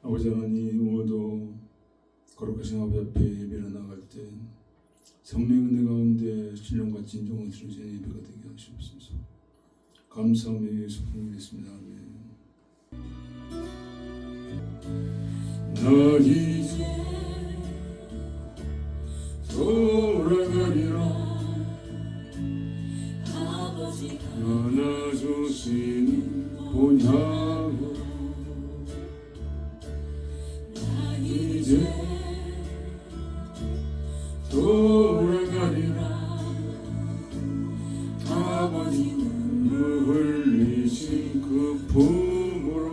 아버지 하나님, 오늘도 거룩하신 아버지 앞에 예배를 나갈 때 성령의 은혜 가운데 신령과 진정을 드리는 예배가 되게 하시옵소서. 감사하며 예수 부르겠습니다. 아멘. 나 이제 돌아가리라. 안아주시는 본향으로 나 이제 돌아가리라. 아버지 눈물 흘리신 그 품으로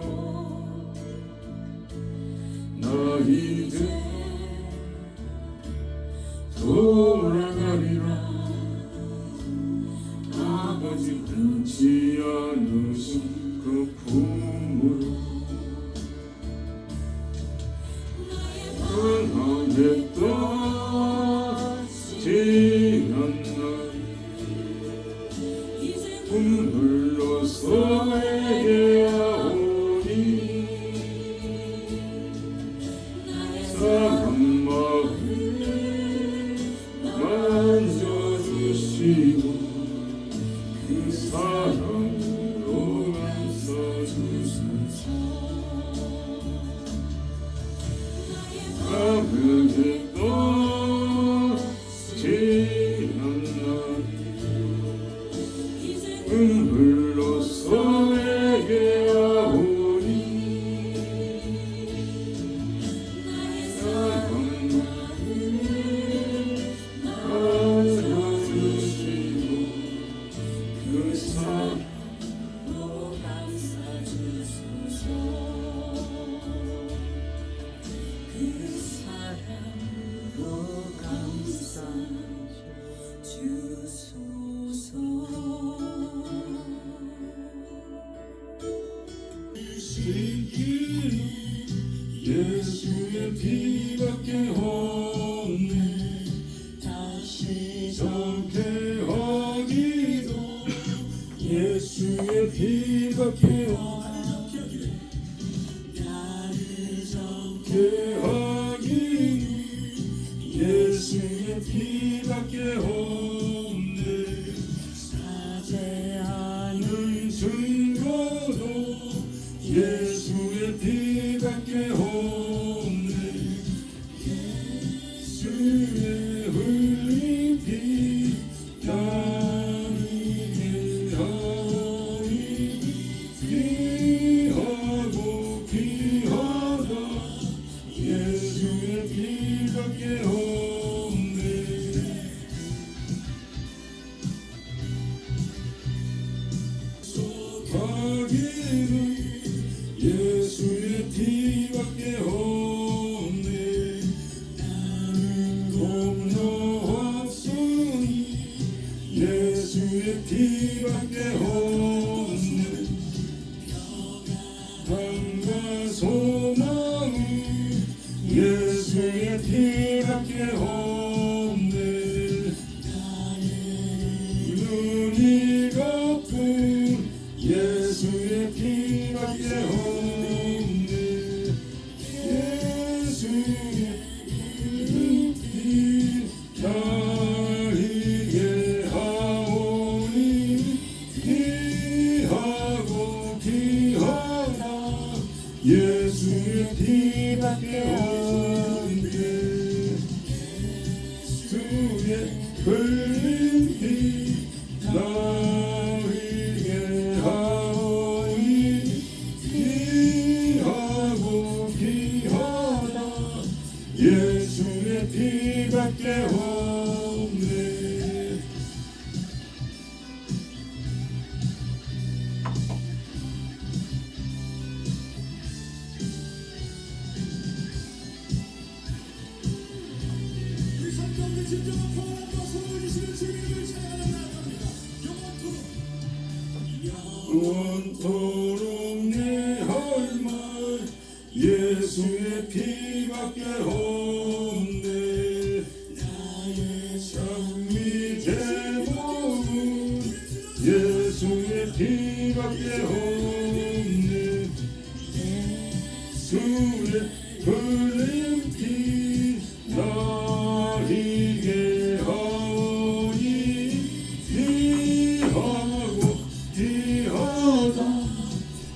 나 이제 돌아가리라. 아버지 흔치 않으신 그 품으로 나의 떠지 않나 눈물로서 얘기하오니 사람 마음을 만져주시고 그 사랑으로 감싸주소서. 아버지 떠지 않나 눈물로서 얘기하오니 사랑을 안아주시고 그 사랑으로 감싸주소서. 그 사랑으로 감싸주소서. 예수의 피밖에 없네. 다시 정케 하기도 예수의 피밖에 없네. 나를 정케 하기도 예수의 피밖에 없네. 사죄하는 증거도 예수의 피밖에 없네. 예수의 흘린 피 나에게 하오니 귀하고 귀하다. 예수의 피밖에 없네. 속하기는 예수의 피밖에 없네. 나는 공로 없으니 예수의 피밖에 없네. 평강과 소망은 예수의 피밖에 없네. 눈이 거품 예수의 피밖에 없네. 예수의 피 나에게 하오니 귀하고 귀하다. 예수의 피밖에 없네. 예수의 흘린 피 나에게 하오니 귀하고 귀하다. 예수의 피밖에 없네. 우리 성경의 진정한 평안과 소원을 주시는 주님을 찬양합니다. 영원토록 내 할 말 예수의 피밖에 없네. 나의 장미 제목은 예수의 피밖에 없네. 예수의 흘린 피 나에게 하오니 귀하고 귀하다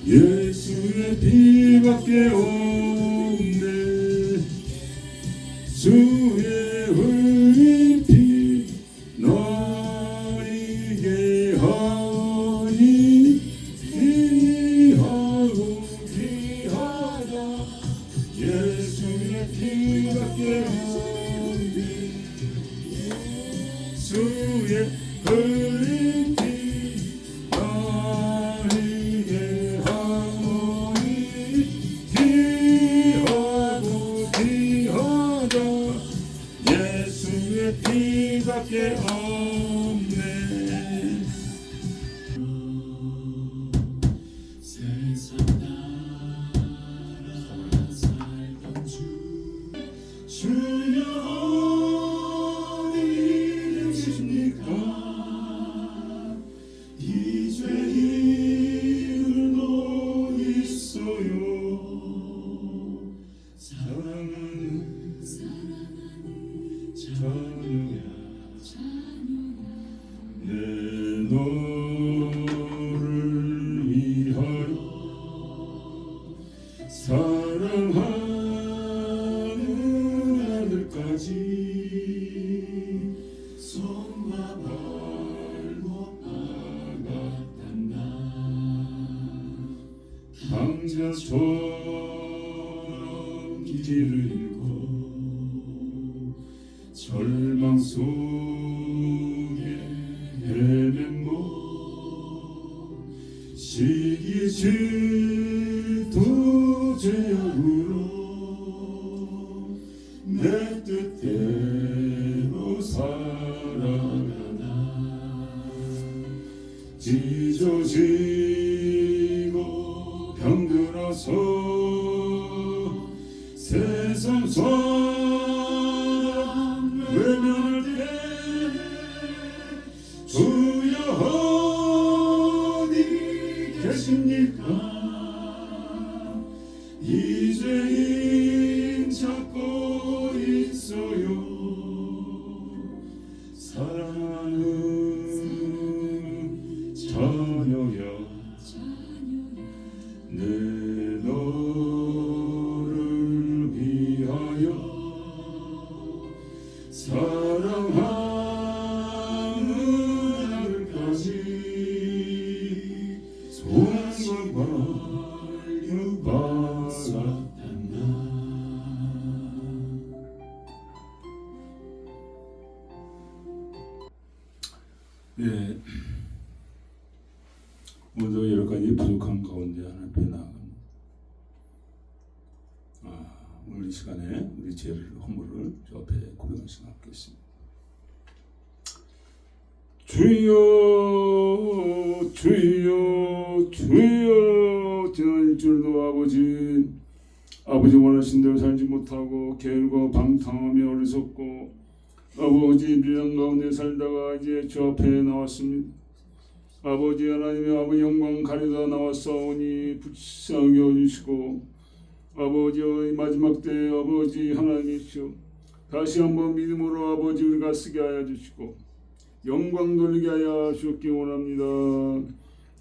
예수의 피밖에 없네 주의 흘린 피 나에게 하오니 귀하고 귀하다 예수의 피밖에 없네 주의 흘린 피 나에게 하오니 귀하고 귀하다 예수의 피밖에 없네 세상 따라 살던 주여 어디 계십니까 이제 이르고 있어요 사랑하는 자녀야 내 너를 위하여 사랑하는 아들까지 손과 발못 박았단다 강자처럼 길을 잃고 절망 속에 헤맨고 시기 질투 제약으로 내 뜻대로 살아가다 찢어지고 병들어서 세상 사람 외면할 때 주여 어디 계십니까 이제 힘 찾고 있어요 사랑하는 자녀야 내 너를 위하여 사랑하는 아들까지 손과 발을 박았단다 예, 오늘도 여러 가지 부족한 가운데 하나님 앞에 나아갑니다. 오늘 이 시간에 우리 죄를 허물을 주 앞에 고백할 시간 갖겠습니다. 주여 주여 주여 지난 일주일도 아버지 원하신 대로 살지 못하고 게으르고 방탕하며 어리석고 아버지 미련 가운데 살다가 이제 주 앞에 나왔습니다. 아버지 하나님의 아버지 영광 가리다 나왔사오니 불쌍히 여주시고 아버지의 마지막 때 아버지 하나님이시오 다시 한번 믿음으로 아버지 우리가 쓰게 하여 주시고 영광 돌리게 하여 주옵기 원합니다.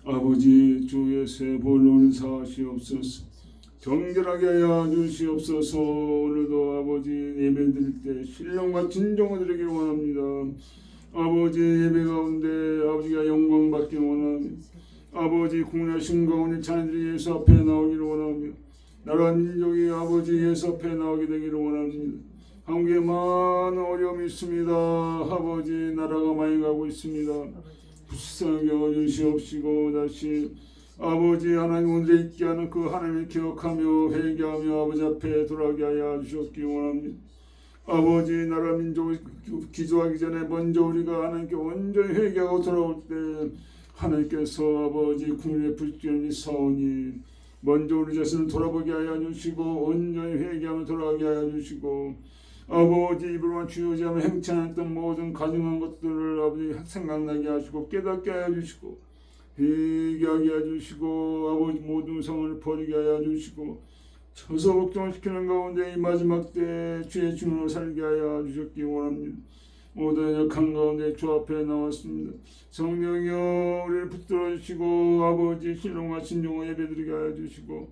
아버지 주 예수의 볼로 사하시옵소서 정결하게 하여 주시옵소서 오늘도 아버지 예배 드릴 때 신령과 진정을 드리기 원합니다. 아버지 예배 가운데 아버지가 영광 받기 원합니다. 아버지 국내신 가운데 자녀들이 예수 앞에 나오기를 원합니다. 나라 민족이 아버지 예수 앞에 나오게 되기를 원합니다. 한국에 많은 어려움이 있습니다. 아버지 나라가 많이 가고 있습니다. 불쌍하게 여주시옵시고 다시 아버지 하나님 오늘에 있게 하는 그 하나님을 기억하며 회개하며 아버지 앞에 돌아가게 하여 주셨기 원합니다. 아버지 나라 민족을 기도하기 전에 먼저 우리가 하나님께 온전히 회개하고 돌아올 때 하나님께서 아버지 국민의 불길이 사오니 먼저 우리 자신을 돌아보게 하여 주시고 온전히 회개하며 돌아가게 하여 주시고 아버지 입으로만 주여지하며 행치 않았던 모든 가증한 것들을 아버지 생각나게 하시고 깨닫게 하여 주시고 회개하게 하여 주시고 아버지 모든 성을 버리게 하여 주시고 처서 걱정시키는 가운데 이 마지막 때 주의 증인으로 살게 하여 주셨기 원합니다. 모든 역한 가운데 주 앞에 나왔습니다. 성령이여 우리를 붙들어 주시고 아버지 신령과 진정을 예배드리게 하여 주시고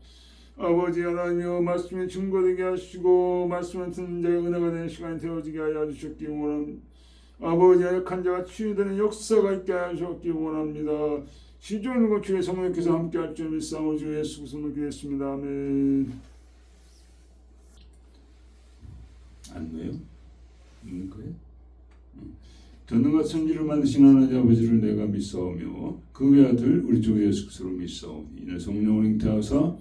아버지 하나님여 말씀에 증거되게 하시고 말씀을 듣는 자가 은혜가 되는 시간이 되어지게 하여 주셨기 원합니다. 아버지 약한 자가 치유되는 역사가 있게 하여 주셨기 원합니다. 시종일관 주의 성령께서 함께 할 줄 믿사오니 주 예수 그리스도로 기도했습니다. 아멘. 안 돼요? 있는 거예요? 전능과 천지를 만드신 하나님 아버지를 내가 믿사오며 그 외아들 우리 주 예수 그리스도로 믿사오니 이는 성령을 잉태하사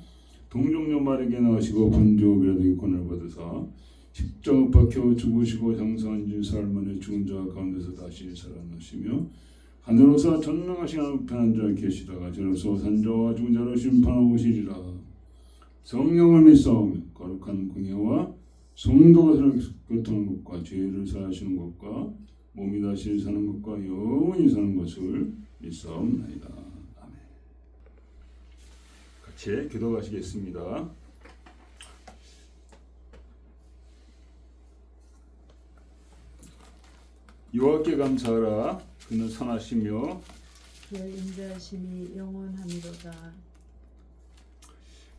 동정녀 마리아에게 나으시고 본주 비라되기 권을 받으사 십자가 박혀 죽으시고 장사한 지 사흘 만에 죽은 자 가운데서 다시 살아나시며 하늘로서 전능하신 하나님 편한 자 계시다가 저로서 산자와 죽은 자를 심판하고 오시리라. 성령을 믿사오며 거룩한 공예와 성도가 교통하는 것과 죄를 사하시는 것과 몸이 다시 사는 것과 영원히 사는 것을 믿사옵나이다. 아멘. 같이 기도하시겠습니다. 여호와께 감사하라. 그는 선하시며 그의 인자하심이 영원하미로다.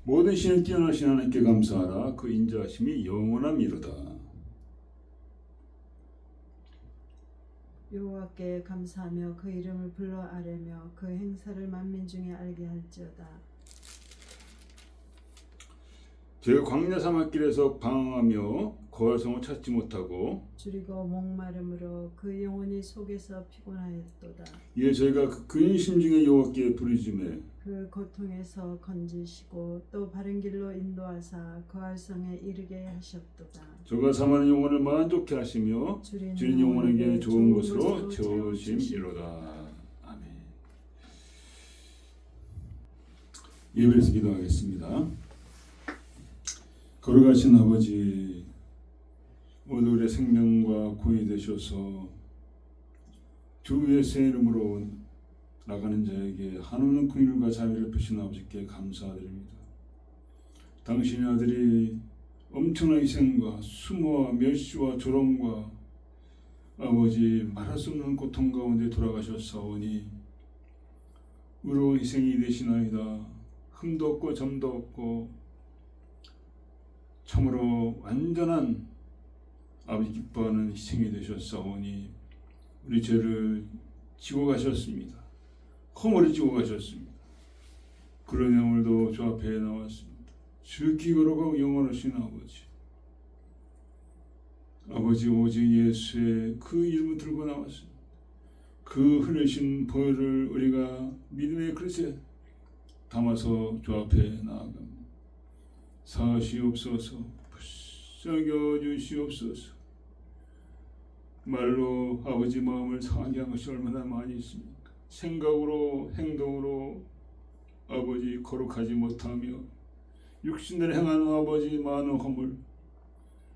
모든 신을 뛰어나신 하나님께 감사하라. 그 인자하심이 영원함이로다. 여호와께 감사하며 그 이름을 불러 아뢰며 그 행사를 만민 중에 알게 할지어다. 제가 광야 사막길에서 방황하며 거할성을 찾지 못하고 줄이고 목마름으로 그 영혼이 속에서 피곤하였도다. 이에 저희가 그 근심 중에 여호와께 부르짖음에 그 고통에서 건지시고 또 바른 길로 인도하사 거할 성에 이르게 하셨도다. 저가 사모하는 영혼을 만족케 하시며 주인 영혼에게 좋은 것으로 채우심이로다. 아멘. 예배에서 기도하겠습니다. 거룩하신 아버지, 모두 우리의 생명과 구원이 되셔서 주 예수의 이름으로 나가는 자에게 한없는 긍휼과 자비를 베푸신 아버지께 감사드립니다. 당신의 아들이 엄청난 희생과 수모와 멸시와 조롱과 아버지 말할 수 없는 고통 가운데 돌아가셨사오니 의로운 희생이 되시나이다. 흠도 없고 점도 없고 참으로 완전한 아버지 기뻐하는 희생이 되셨사오니 우리 죄를 지고 가셨습니다. 허물을 지고 가셨습니다. 그러니 오늘도 주 앞에 나왔습니다. 주께 거룩하고 영원하신 아버지 오직 예수의 그 이름을 들고 나왔습니다. 그 흘리신 보혈을 우리가 믿음의 그릇에 담아서 주 앞에 나아갑니다. 사시옵소서, 붙삭여 주시옵소서. 말로 아버지 마음을 상하게 한 것이 얼마나 많이 있습니까? 생각으로 행동으로 아버지 거룩하지 못하며 육신을 행하는 아버지 많은 허물,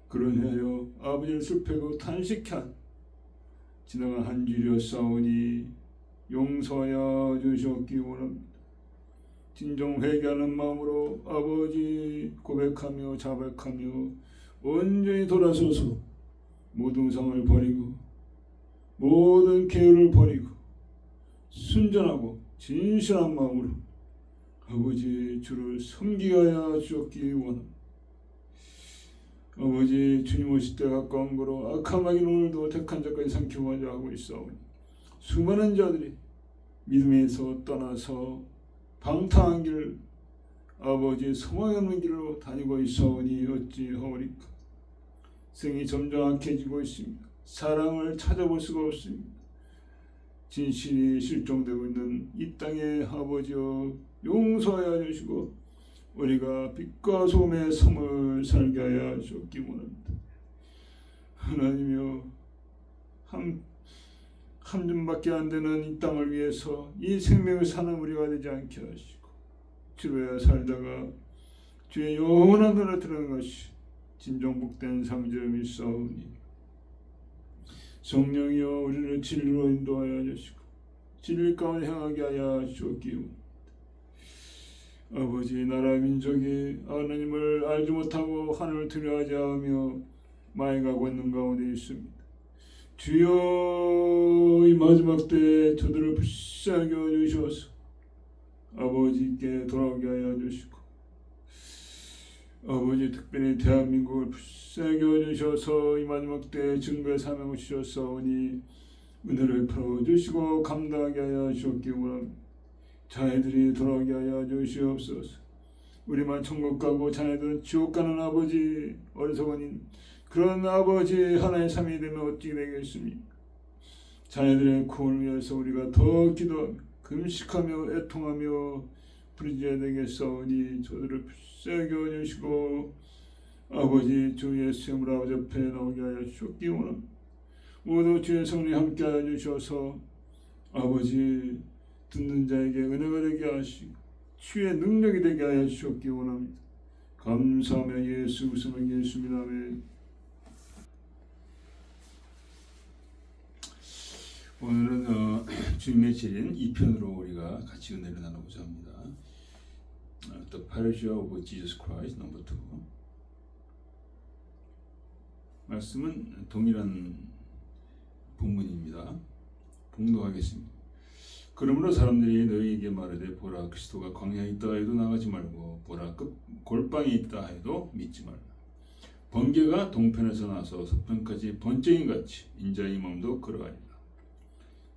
그러하여 아버지를 슬프고 탄식한 지나간 한 주일이었사오니 용서하여 주셨기 원합니다. 진정 회개하는 마음으로 아버지 고백하며 자백하며 온전히 돌아서서 모든 상을 버리고 모든 계율을 버리고 순전하고 진실한 마음으로 아버지 주를 섬기게 하여 주셨기 원합니다. 아버지 주님 오실 때 가까운 거로 악한 마귀는 오늘도 택한 자까지 삼키고자 하고 있사오니 수많은 자들이 믿음에서 떠나서 방탕한 길을 아버지 소망이 없는 길로 다니고 있사오니 어찌하오리까. 생이 점점 악해지고 있습니다. 사랑을 찾아볼 수가 없습니다. 진실이 실종되고 있는 이 땅의 아버지여 용서하여 주시고 우리가 빛과 소금의 삶을 살게 하여 주옵기 원합니다. 하나님이여 한 줌밖에 안 되는 이 땅을 위해서 이 생명을 사는 우리가 되지 않게 하시고 주로 살다가 주의 영원한 노래 들은 것이 진정 복된 삶을 믿사오니 성령이여 우리를 진리로 인도하여 주시고 진리 가운데 향하게 하여 주옵기 원합니다. 아버지, 나라 민족이 하나님을 알지 못하고 하늘을 두려워하지 않으며 망해가고 있는 가운데 있습니다. 주여, 이 마지막 때에 저들을 붙잡게 주셔서 아버지께 돌아오게 하여 주시고, 아버지, 특별히 대한민국을 붙잡게 주셔서 이 마지막 때에 증거의 사명을 주셨사오니 은혜를 풀어주시고 감당하게 하여 주옵기 원합니다. 자녀들이 돌아오게 하여 주시옵소서. 우리만 천국 가고 자녀들은 지옥 가는 아버지, 어리석은 그런 아버지 하나의 삶이 되면 어찌 되겠습니까? 자녀들의 구원을 위해서 우리가 더 기도하며 금식하며 애통하며 부르짖어야 되겠사오니 저들을 붙잡게 주시고 아버지, 주 예수님을 아버지 앞에 나오게 하여 주옵기 원합니다. 모두 주의 성령 함께 하여 주셔서 아버지, 듣는 자에게 은혜가 되게 하시고 주의 능력이 되게 하여 주옵기 원합니다. 감사하며 예수 그리스도의 예수님 아멘. 오늘은 주님의 질인 2편으로 우리가 같이 은혜를 나누고자 합니다. The Parable of Jesus Christ 넘버 2. 말씀은 동일한 본문입니다. 봉독하겠습니다. 그러므로 사람들이 너희에게 말하되 보라, 그리스도가 광야에 있다 해도 나가지 말고 보라, 골방에 있다 해도 믿지 말라. 번개가 동편에서 나서 서편까지 번쩍인같이 인자의 몸도 그러하리라.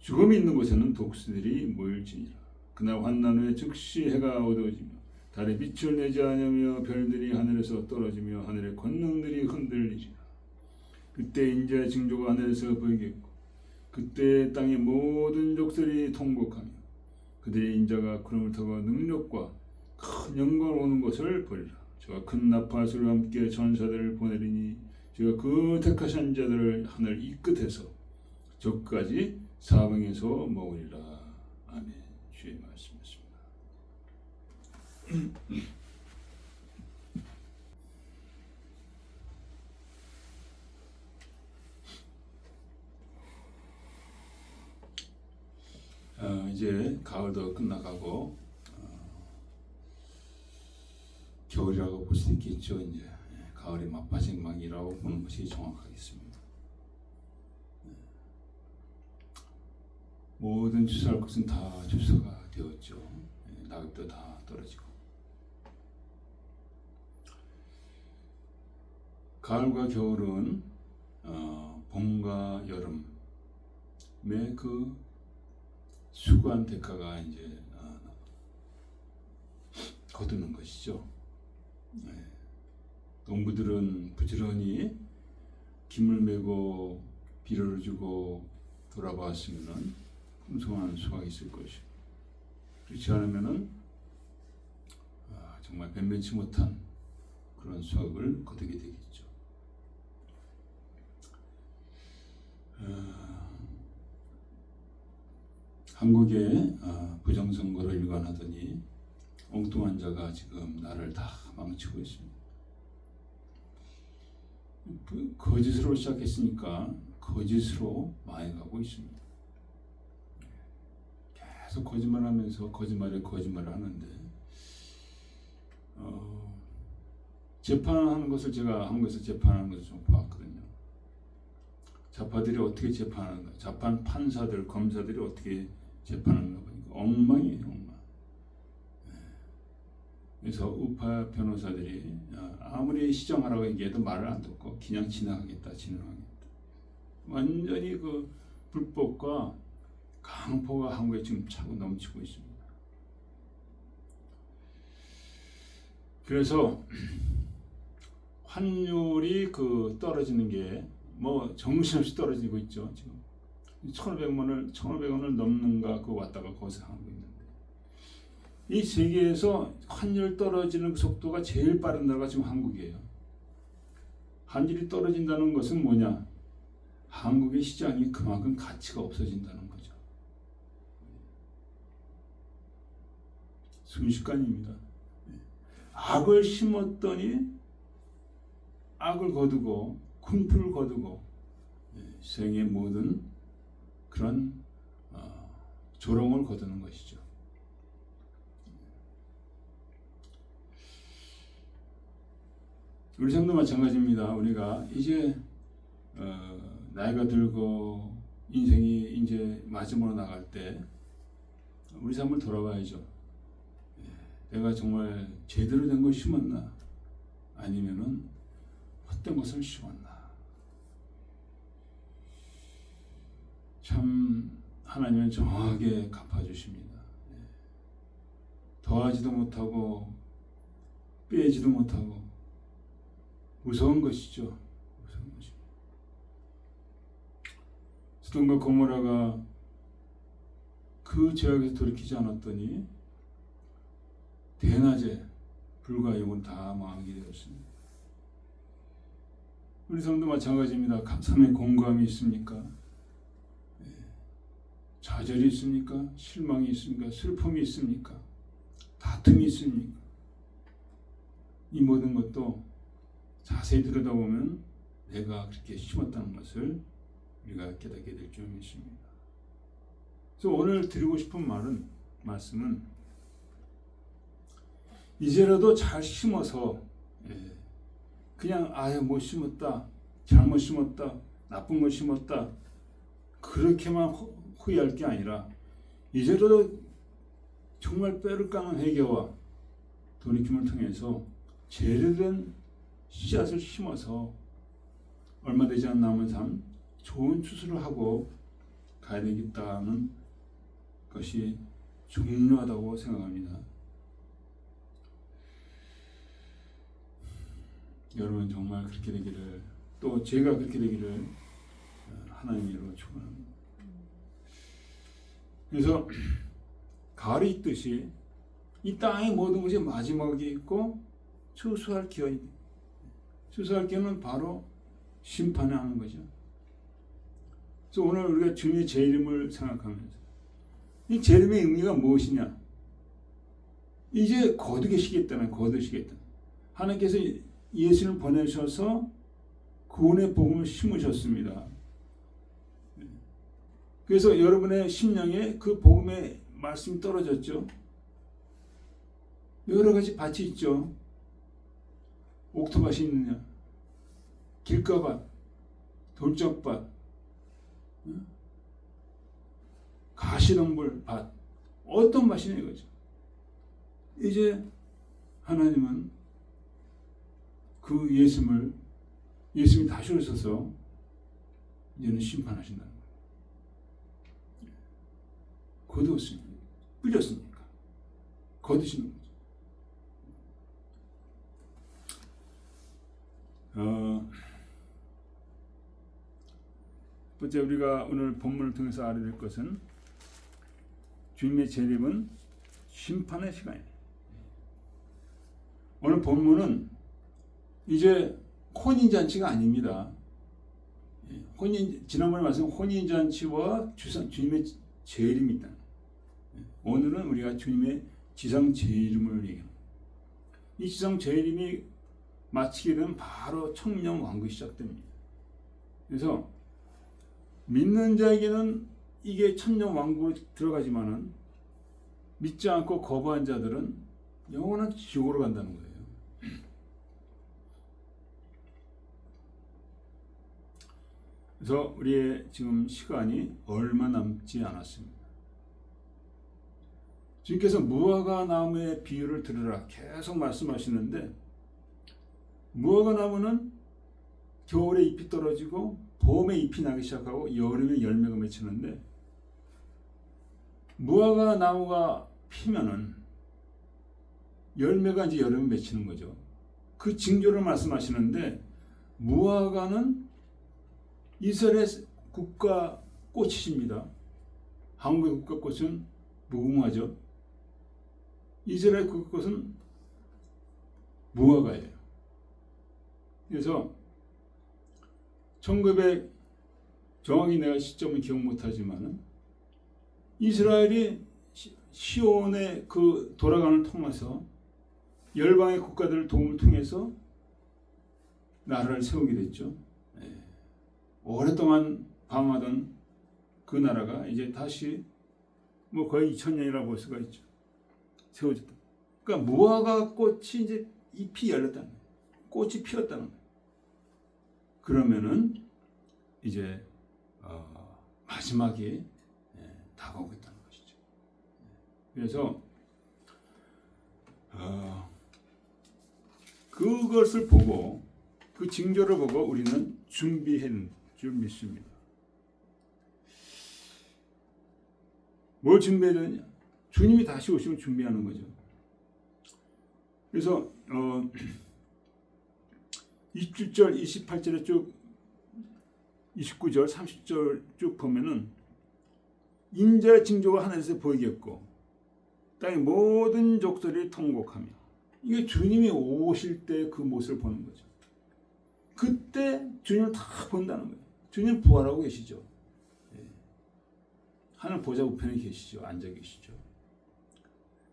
죽음이 있는 곳에는 독수들이 모일지니라. 그날 환난 후에 즉시 해가 어두워지며 달에 빛을 내지 않으며 별들이 하늘에서 떨어지며 하늘의 권능들이 흔들리리라. 그때 인자의 징조가 하늘에서 보이겠고 그때 땅의 모든 족속이 통곡하며 그들의 인자가 구름을 타고 능력과 큰 영광을 오는 것을 보리라. 저가 큰 나팔소리와 함께 전사들을 보내리니 저가 그 택하신 자들을 하늘 이 끝에서 저 끝까지 사방에서 모으리라. 아멘. 주의 말씀이었습니다. 이제 가을도 끝나가고 겨울이라고 볼 수 있겠죠. 이제 가을의 막바지막이라고 보는 것이 정확하겠습니다. 모든 주사할 것은 다 주사가 되었죠. 낙엽도 다 떨어지고 가을과 겨울은 봄과 여름의 그 수고한 대가가 이제 거두는 것이죠. 농부들은 부지런히 김을 메고 비료를 주고 돌아봤으면은 풍성한 수확이 있을 것이고 그렇지 않으면은 정말 변변치 못한 그런 수확을 거두게 되겠죠. 한국의 부정선거를 일관하더니 엉뚱한 자가 지금 나라를 다 망치고 있습니다. 거짓으로 시작했으니까 거짓으로 망해가고 있습니다. 계속 거짓말하면서 거짓말을 하는데 재판하는 것을 제가 한국에서 재판하는 것을 좀 보았거든요. 좌파들이 어떻게 재판하는가, 재판 판사들, 검사들이 어떻게 재판하는가 보니까 엉망이에요, 엉망. 그래서 우파 변호사들이 아무리 시정하라고 얘기해도 말을 안 듣고 그냥 진행하겠다. 완전히 그 불법과 강포가 한국에 지금 차고 넘치고 있습니다. 그래서 환율이 떨어지는 게 뭐 정신없이 떨어지고 있죠. 지금 1,500원을 넘는가 왔다가 거기서 하고 있는데 이 세계에서 환율 떨어지는 속도가 제일 빠른 나라가 지금 한국이에요. 환율이 떨어진다는 것은 뭐냐? 한국의 시장이 그만큼 가치가 없어진다는 거죠. 순식간입니다. 악을 심었더니 악을 거두고 군풀을 거두고 세상의 모든 그런 조롱을 거두는 것이죠. 우리 삶도 마찬가지입니다. 우리가 이제 나이가 들고 인생이 이제 마지막으로 나갈 때 우리 삶을 돌아봐야죠. 내가 정말 제대로 된 걸 심었나? 아니면은 헛된 것을 심었나? 참 하나님은 정확하게 갚아주십니다. 더하지도 못하고 빼지도 못하고 무서운 것이죠. 무서운 것이. 소돔과 고모라가 그 죄악에서 돌이키지 않았더니 대낮에 불과 영혼 다 망하게 되었습니다. 우리 삶도 마찬가지입니다. 삶에 공감이 있습니까? 좌절이 있습니까? 실망이 있습니까? 슬픔이 있습니까? 다툼이 있습니까? 이 모든 것도 자세히 들여다보면 내가 그렇게 심었다는 것을 우리가 깨닫게 될 줄 믿습니다. 그래서 오늘 드리고 싶은 말씀은 이제라도 잘 심어서 그냥 못 심었다, 잘못 심었다, 나쁜 걸 심었다 그렇게만 후회할 게 아니라 이제라도 정말 뼈를 까는 회개와 돌이킴을 통해서 제대로 된 씨앗을 심어서 얼마 되지 않은 남은 삶 좋은 추수를 하고 가야 되겠다는 것이 중요하다고 생각합니다. 여러분 정말 그렇게 되기를, 또 제가 그렇게 되기를 하나님의 이름으로 축원합니다. 그래서 가을이 있듯이 이 땅의 모든 것이 마지막이 있고 추수할 기한이 있다. 추수할 기한은 바로 심판을 하는 거죠. 그래서 오늘 우리가 주님의 재림을 생각하면서 이 재림의 의미가 무엇이냐? 이제 거두시겠다는 거두시겠다. 하나님께서 예수를 보내셔서 구원의 복음을 심으셨습니다. 그래서 여러분의 심령에 그 복음의 말씀이 떨어졌죠. 여러 가지 밭이 있죠. 옥토밭이 있느냐, 길가밭, 돌적밭, 가시덤불 밭, 어떤 밭이냐 이거죠. 이제 하나님은 그 예수님이 다시 오셔서 이제는 심판하신다는 거예요. 거두었으니까, 뿌렸으니까 거두시는 거죠. 번째 우리가 오늘 본문을 통해서 알아야 될 것은 주님의 재림은 심판의 시간이에요. 오늘 본문은 이제 혼인잔치가 아닙니다. 지난번에 말씀한 혼인잔치와 주님의 재림이 있다. 오늘은 우리가 주님의 지상 재림을 얘기합니다. 이 지상 재림이 마치게 되면 바로 천년 왕국이 시작됩니다. 그래서 믿는 자에게는 이게 천년 왕국으로 들어가지만은 믿지 않고 거부한 자들은 영원한 지옥으로 간다는 거예요. 그래서 우리의 지금 시간이 얼마 남지 않았습니다. 주님께서 무화과 나무의 비유를 들으라 계속 말씀하시는데, 무화과 나무는 겨울에 잎이 떨어지고 봄에 잎이 나기 시작하고 여름에 열매가 맺히는데, 무화과 나무가 피면은 열매가 이제 여름에 맺히는 거죠. 그 징조를 말씀하시는데, 무화과는 이스라엘의 국가 꽃이십니다. 한국의 국가 꽃은 무궁화죠. 이스라엘 국가 꽃은 무화과예요. 그래서 1900 정확히 내가 시점은 기억 못하지만은 이스라엘이 시온의 그 돌아가는 통해서 열방의 국가들을 도움을 통해서 나라를 세우게 됐죠. 오랫동안 방황하던 그 나라가 이제 다시 거의 2000년이라고 볼 수가 있죠. 세워졌다. 그러니까 무화과 꽃이 이제 잎이 열렸다는 거예요. 꽃이 피었다는 거예요. 그러면은 이제 마지막이 다가오겠다는 것이죠. 그래서 그것을 보고 그 징조를 보고 우리는 준비한 줄 믿습니다. 뭘 준비해야 되느냐? 주님이 다시 오시면 준비하는 거죠. 그래서 27절, 28절에 쭉 29절, 30절 쭉 보면은 인자의 징조가 하늘에서 보이겠고 땅의 모든 족속이 통곡하며, 이게 주님이 오실 때 그 모습을 보는 거죠. 그때 주님을 다 본다는 거예요. 주님 부활하고 계시죠. 하늘 보좌 우편에 계시죠. 앉아 계시죠.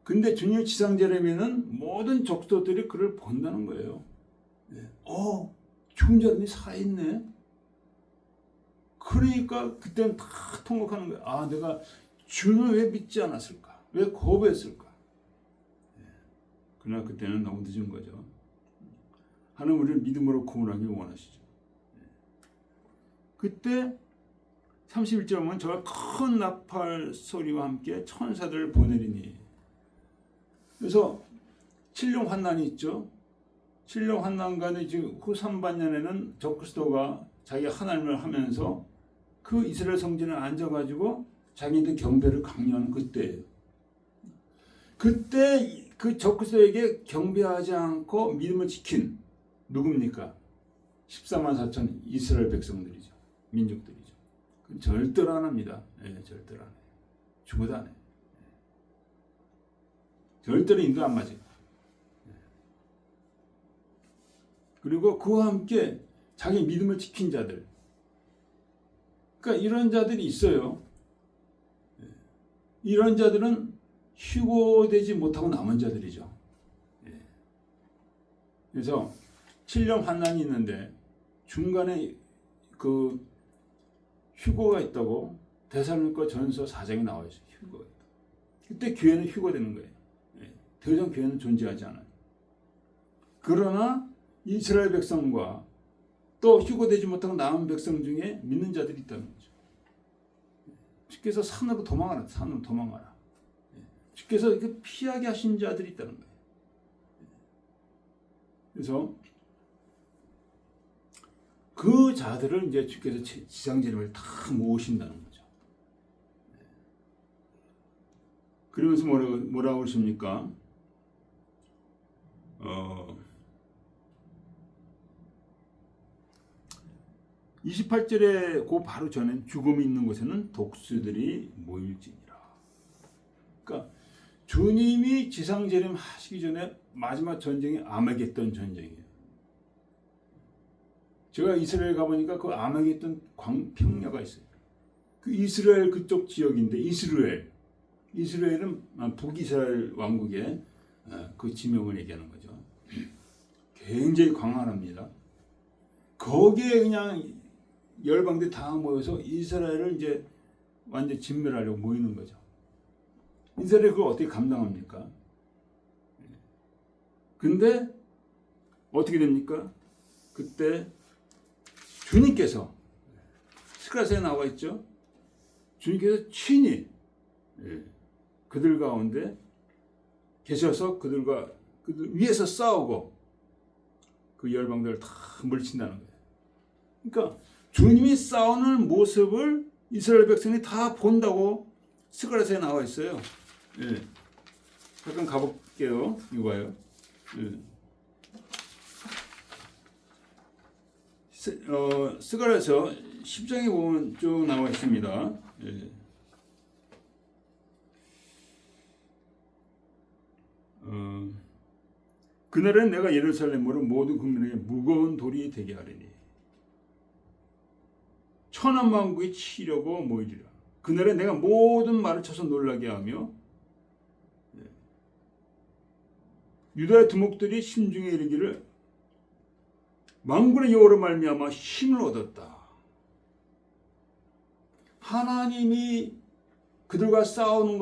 근데 주님 지상제라면은 모든 족속들이 그를 본다는 거예요. 죽은 자들이 살아있네. 그러니까 그때는 다 통곡하는 거예요. 아, 내가 주는 왜 믿지 않았을까? 왜 거부했을까? 그러나 그때는 너무 늦은 거죠. 하나님 우리를 믿음으로 구원하길 원하시죠. 그때 31절 보면 저가 큰 나팔 소리와 함께 천사들을 보내리니. 그래서 칠령 환난이 있죠. 칠령 환난간에 지금 후 3반년에는 적그리스도가 자기가 하나님을 하면서 그 이스라엘 성전에 앉아가지고 자기들 경배를 강요하는 그때예요. 그때 그 적그리스도에게 경배하지 않고 믿음을 지킨 누굽니까? 14만 4천 이스라엘 백성들이죠. 민족들이죠. 절대로 안 합니다. 절대로 안 해요. 죽어도 안 해요. 절대로 인도 안 맞아요. 그리고 그와 함께 자기 믿음을 지킨 자들. 그러니까 이런 자들이 있어요. 이런 자들은 휴고되지 못하고 남은 자들이죠. 그래서 7년 환난이 있는데 중간에 그 휴고가 있다고 데살로니가 전서 4장에 나와 있어요. 휴고가 있다. 그때 교회는 휴고되는 거예요. 더 이상 교회는 존재하지 않아요. 그러나 이스라엘 백성과 또 휴고되지 못하고 남은 백성 중에 믿는 자들이 있다는 거죠. 주께서 산으로 도망가라. 산으로 도망가라. 주께서 이렇게 피하게 하신 자들이 있다는 거예요. 그래서 그 자들을 이제 주께서 지상재림을 다 모으신다는 거죠. 그러면서 뭐라고 그러십니까? 28절에 그 바로 전에 죽음이 있는 곳에는 독수들이 모일지니라. 그러니까 주님이 지상재림 하시기 전에 마지막 전쟁이 아마겟돈 전쟁이에요. 제가 이스라엘 가보니까 그 아마겟돈 광평야가 있어요. 그 이스라엘 그쪽 지역인데 이스라엘은 북이스라엘 왕국의 그 지명을 얘기하는 거죠. 굉장히 광활합니다. 거기에 그냥 열방들이 다 모여서 이스라엘을 이제 완전 진멸하려고 모이는 거죠. 이스라엘이 그걸 어떻게 감당합니까? 근데 어떻게 됩니까? 그때 주님께서 스가랴서에 나와 있죠. 주님께서 친히 그들 가운데 계셔서 그들 위에서 싸우고 그 열방들을 다 물리친다는 거예요. 그러니까 주님이 싸우는 모습을 이스라엘 백성이 다 본다고 스가랴서에 나와 있어요. 잠깐 가볼게요. 이거 봐요. 스가랴서 10장에 보면 쭉 나와 있습니다. 그날은 내가 예루살렘으로 모든 국민에게 무거운 돌이 되게 하리니 천한 만국이 치려고 모이리라. 그날에 내가 모든 말을 쳐서 놀라게 하며 유다의 두목들이 심중에 이르기를 만군의 여호와로 말미암아 힘을 얻었다. 하나님이 그들 위해 싸우는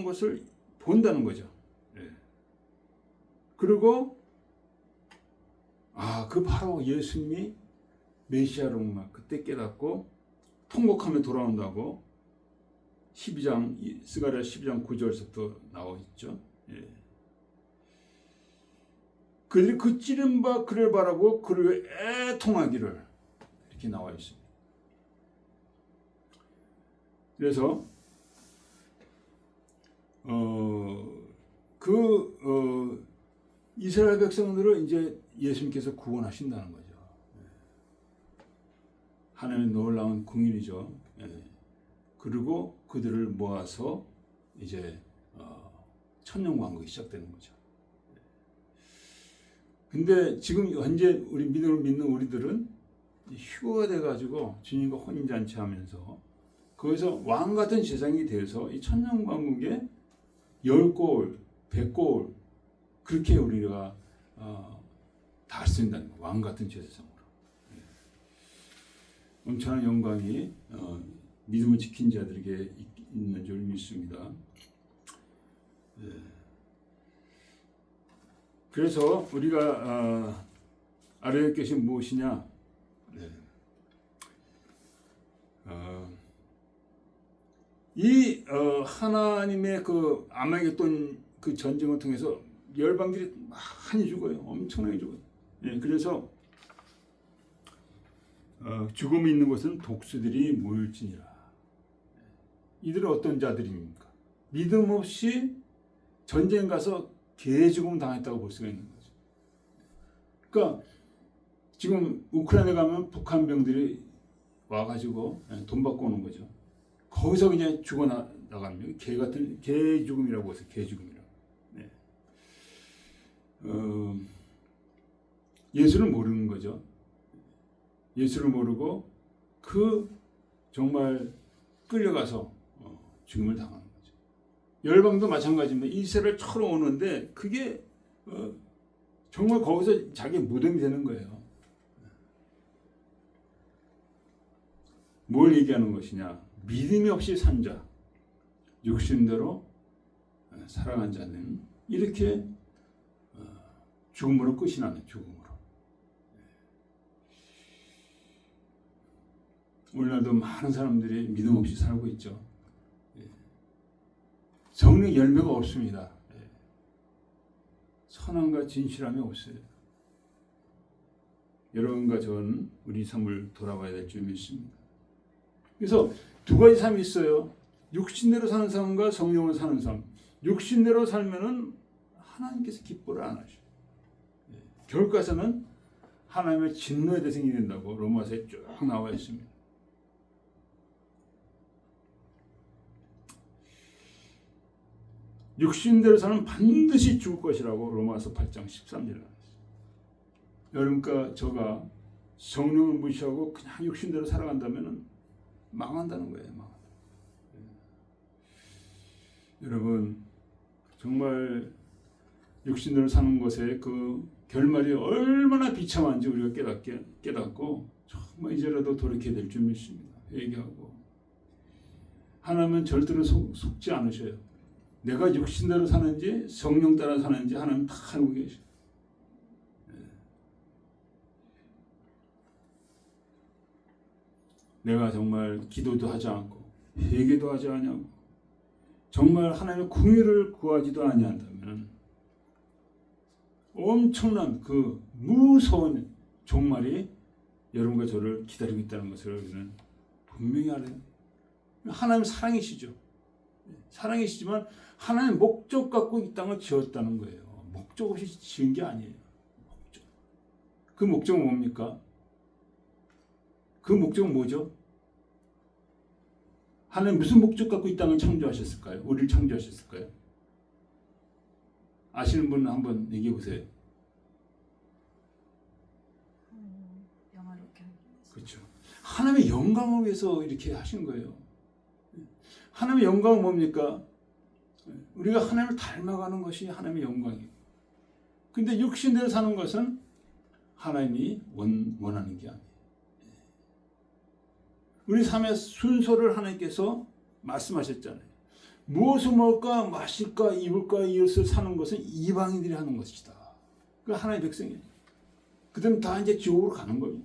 것을 본다는 거죠. 그리고 그 바로 예수님이 메시아로 막 그때 깨닫고 통곡하며 돌아온다고 12장 스가랴 12장 9절부터 나와 있죠. 예. 그들이 그 찌른 바 그를 바라고 그를 애통하기를 이렇게 나와 있습니다. 그래서 이스라엘 백성들을 이제 예수님께서 구원하신다는 거죠. 하나님의 놀라운 긍휼이죠. 그리고 그들을 모아서 이제 천년왕국이 시작되는 거죠. 근데 지금 현재 우리 믿음을 믿는 우리들은 휴거가 돼가지고 주님과 혼인잔치 하면서 거기서 왕 같은 세상이 되어서 이 천년왕국에 10골, 100골 그렇게 우리가 다 할 수 있다는 거예요. 왕 같은 세상으로. 엄청난 영광이 믿음을 지킨 자들에게 있는 줄 믿습니다. 그래서 우리가 알아야 할 것이 무엇이냐? 이 하나님의 그 아마겟돈 그 전쟁을 통해서 열방들이 많이 죽어요. 엄청나게 죽어요. 그래서 죽음이 있는 곳은 독수들이 모일지니라. 이들은 어떤 자들입니까? 믿음 없이 전쟁 가서 개죽음 당했다고 볼 수가 있는 거죠. 그러니까 지금 우크라이나 가면 북한 병들이 와가지고 돈 받고 오는 거죠. 거기서 그냥 죽어 나가는 개 같은 개 죽음이라고 해서 개 죽음이라고. 예수를 모르는 거죠. 예수를 모르고 그 정말 끌려가서 죽음을 당하는 거죠. 열방도 마찬가지입니다. 이스라엘 처럼 오는데 그게 정말 거기서 자기 무덤이 되는 거예요. 뭘 얘기하는 것이냐? 믿음이 없이 산 자, 육신대로 살아간 자는 이렇게 죽음으로 끝이 나는 죽음으로. 오늘날도 많은 사람들이 믿음 없이 살고 있죠. 성령 열매가 없습니다. 선함과 진실함이 없어요. 여러분과 저는 우리 삶을 돌아봐야 될 줄 믿습니다. 그래서 두 가지 삶이 있어요. 육신대로 사는 삶과 성령으로 사는 삶. 육신대로 살면은 하나님께서 기뻐를 안 하셔요. 결과에서는 하나님의 진노의 대상이 된다고 로마서에 쭉 나와 있습니다. 육신대로 사는 반드시 죽을 것이라고 로마서 8장 13절에 나와 있어요. 여러분과 저가 성령을 무시하고 그냥 육신대로 살아간다면 망한다는 거예요. 여러분 정말 육신대로 사는 것에 그 결말이 얼마나 비참한지 우리가 깨닫고 정말 이제라도 돌이켜야 될 줄 믿습니다. 회개하고 하나님은 절대로 속지 않으셔요. 내가 육신대로 사는지 성령 따라 사는지 하나님 다 알고 계셔요. 내가 정말 기도도 하지 않고 회개도 하지 않냐고 정말 하나님의 긍휼을 구하지도 아니한다면 엄청난 그 무서운 종말이 여러분과 저를 기다리고 있다는 것을 우리는 분명히 알아요. 하나님 사랑이시죠. 사랑이시지만 하나님 목적 갖고 이 땅을 지었다는 거예요. 목적 없이 지은 게 아니에요. 목적. 그 목적은 뭡니까? 그 목적은 뭐죠? 하나님 무슨 목적 갖고 이 땅을 창조하셨을까요? 우리를 창조하셨을까요? 아시는 분은 한번 얘기해 보세요. 영화롭게 하기 위해서. 그렇죠. 하나님의 영광을 위해서 이렇게 하신 거예요. 하나님의 영광은 뭡니까? 우리가 하나님을 닮아가는 것이 하나님의 영광이에요. 근데 육신대로 사는 것은 하나님이 원하는 게 아니에요. 우리 삶의 순서를 하나님께서 말씀하셨잖아요. 무엇을 먹을까, 마실까, 입을까, 이것을 사는 것은 이방인들이 하는 것이다. 그 하나님의 백성이에요. 그다음 다 이제 지옥으로 가는 거예요.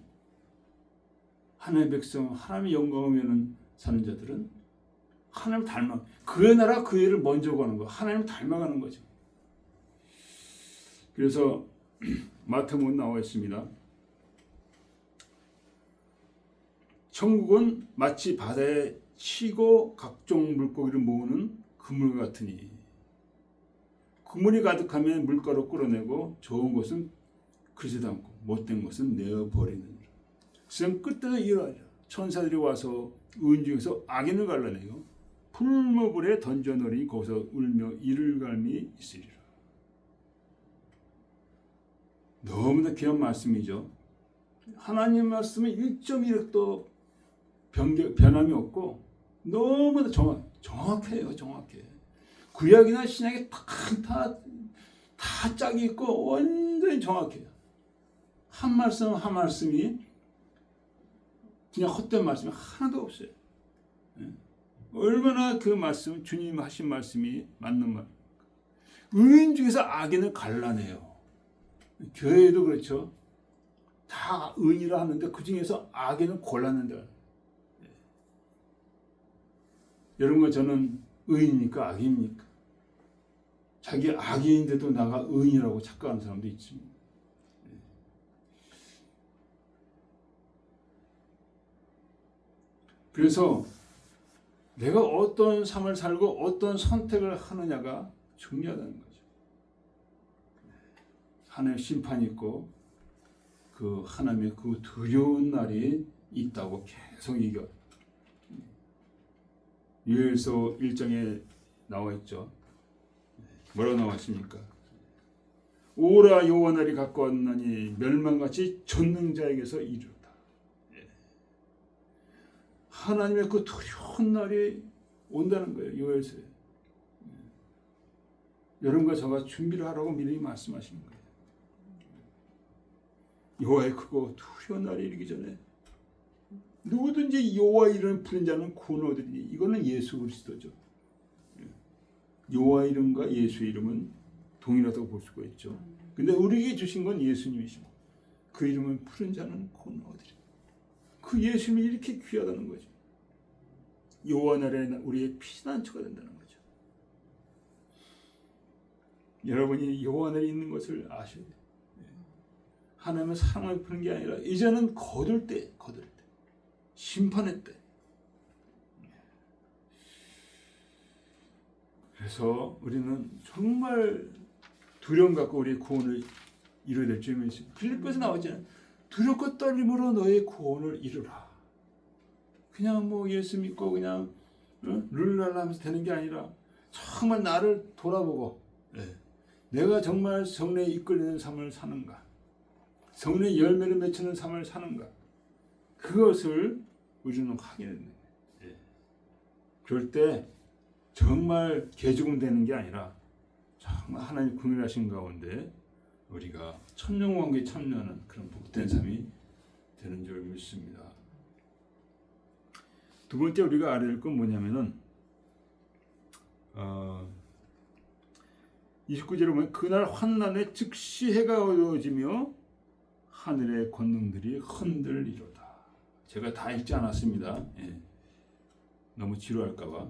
하나님의 백성, 하나님의 영광하면은 사는 자들은 하나님 닮아, 그의 나라 그 일을 먼저 가는 거, 하나님 닮아가는 거죠. 그래서 마태복음 나와 있습니다. 천국은 마치 바다에 치고 각종 물고기를 모으는 그물 같으니, 그물이 가득하면 물가로 끌어내고 좋은 것은 그러지도 않고 못된 것은 내어버리는. 지금 끝에서 일어나죠. 천사들이 와서 의인 중에서 악인을 갈라내요. 풀무불에 던져넣으니 거기서 울며 이를 갈미 있으리라. 너무나 귀한 말씀이죠. 하나님 말씀은 1.1도 변함이 없고 너무나 정확해요. 정확해. 구약이나 신약에 다 짝이 있고 완전히 정확해요. 한 말씀 한 말씀이 그냥 헛된 말씀이 하나도 없어요. 얼마나 그 말씀, 주님 하신 말씀이 맞는 말. 의인 중에서 악인을 갈라내요. 교회도 그렇죠. 다 의인이라 하는데 그 중에서 악인을 골라낸다. 여러분과 저는 의인입니까? 악인입니까? 자기 악인인데도 나가 의인이라고 착각하는 사람도 있습니다. 그래서 내가 어떤 삶을 살고 어떤 선택을 하느냐가 중요하다는 거죠. 하나님의 심판이 있고 그 하나님의 그 두려운 날이 있다고 계속 얘기해요. 요엘서 1장에 나와 있죠. 뭐라고 나와 있습니까? 오라 여호와 날이 가까웠나니 멸망같이 전능자에게서 이르다. 하나님의 그 두려운 날이 온다는 거예요. 요엘서에. 여러분과 저가 준비를 하라고 미리 말씀하시는 거예요. 여호와의 크고 두려운 날이 이르기 전에 누구든지 여호와 이름을 부른 자는 구원을 얻으리니, 이거는 예수 그리스도죠. 여호와 이름과 예수 이름은 동일하다고 볼 수가 있죠. 근데 우리에게 주신 건 예수님이시고 그 이름을 부른 자는 구원을 얻으리니, 그 예수님이 이렇게 귀하다는 거죠. 여호와 나라에 우리의 피난처가 된다는 거죠. 여러분이 여호와 나라에 있는 것을 아셔야 돼요. 하나님은 사랑을 베푸는 게 아니라 이제는 거둘 때, 심판의 때. 그래서 우리는 정말 두려움 갖고 우리의 구원을 이루어야 될 줄을 믿습니다. 빌립보에서 나왔잖아요. 두렵고 떨림으로 너의 구원을 이루라. 그냥 뭐 예수 믿고 그냥 룰랄라 하면서 되는 게 아니라 정말 나를 돌아보고 내가 정말 성령에 이끌리는 삶을 사는가, 성령의 열매를 맺히는 삶을 사는가, 그것을 우리는 확인해야 됩니다. 그럴 때 정말 개죽음 되는 게 아니라 정말 하나님 긍휼하신 가운데 우리가 천년왕국에 참여하는 그런 복된 삶이 되는 줄 믿습니다. 두 번째 우리가 알아야 할 건 뭐냐면은 29절에 보면 그날 환난에 즉시 해가 어두워지며 하늘의 권능들이 흔들리로다. 제가 다 읽지 않았습니다. 너무 지루할까봐.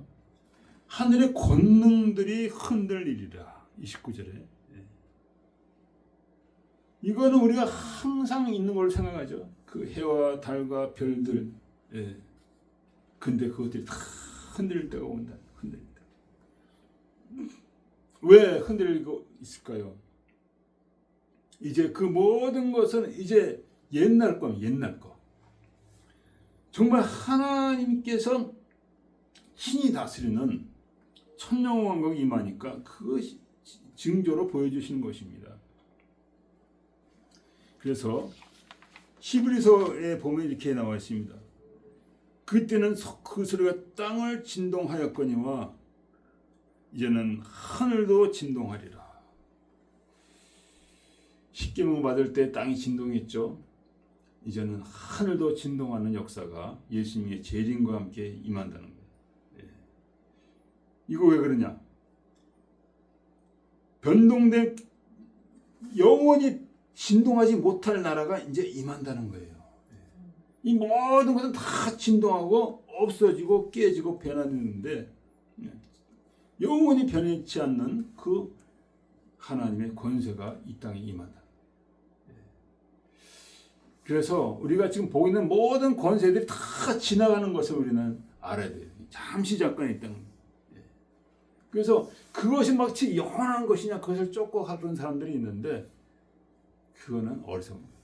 하늘의 권능들이 흔들리리라. 29절에. 이거는 우리가 항상 있는 걸로 생각하죠. 그 해와 달과 별들. 근데 그것들이 다 흔들릴 때가 온다. 흔들릴 때. 왜 흔들리고 있을까요? 이제 그 모든 것은 이제 옛날 겁니다. 옛날 거. 정말 하나님께서 신이 다스리는 천년왕국이 임하니까 그 징조로 보여주시는 것입니다. 그래서 히브리서에 보면 이렇게 나와 있습니다. 그때는 그 소리가 땅을 진동하였거니와 이제는 하늘도 진동하리라. 십계명 받을 때 땅이 진동했죠. 이제는 하늘도 진동하는 역사가 예수님의 재림과 함께 임한다는 거예요. 이거 왜 그러냐? 변동된 영원히 진동하지 못할 나라가 이제 임한다는 거예요. 이 모든 것은 다 진동하고 없어지고 깨지고 변화되는데 영원히 변하지 않는 그 하나님의 권세가 이 땅에 임한다. 그래서 우리가 지금 보고 있는 모든 권세들이 다 지나가는 것을 우리는 알아야 돼요. 잠시 잠깐 있다는 거예요. 그래서 그것이 마치 영원한 것이냐 그것을 쫓고 가는 사람들이 있는데 그거는 어리석은 거예요.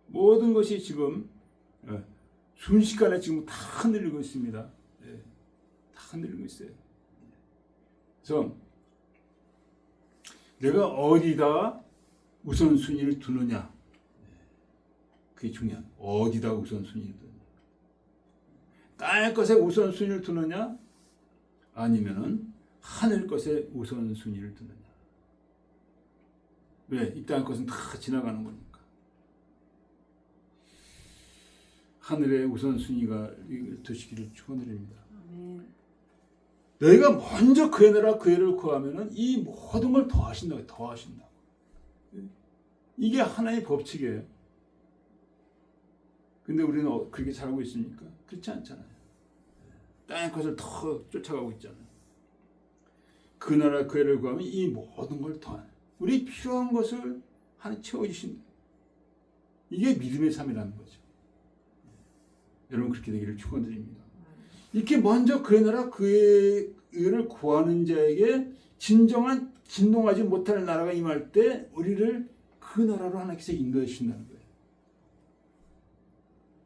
모든 것이 지금 순식간에 지금 다 흔들리고 있습니다. 다 흔들리고 있어요. 그래서 내가 어디다 우선순위를 두느냐 그게 중요한. 어디다 우선순위를 두느냐. 땅의 것에 우선순위를 두느냐 아니면은 하늘 것에 우선순위를 두느냐. 왜? 이 땅의 것은 다 지나가는 거니까. 하늘의 우선순위가 되시기를 축원드립니다. 너희가 먼저 그의 나라 그의 의를 구하면은 이 모든 걸 더하신다고. 더하신다고. 이게 하나의 법칙이에요. 근데 우리는 그렇게 잘하고 있습니까? 그렇지 않잖아요. 땅의 것을 더 쫓아가고 있잖아요. 그 나라 그 의를 구하면 이 모든 걸 더하는. 우리 필요한 것을 하나님 채워주신다. 이게 믿음의 삶이라는 거죠. 여러분 그렇게 되기를 축원드립니다. 이렇게 먼저 그의 나라 그의 의를 구하는 자에게 진정한 진동하지 못할 나라가 임할 때 우리를 그 나라로 하나님께서 인도해 주신다는 거예요.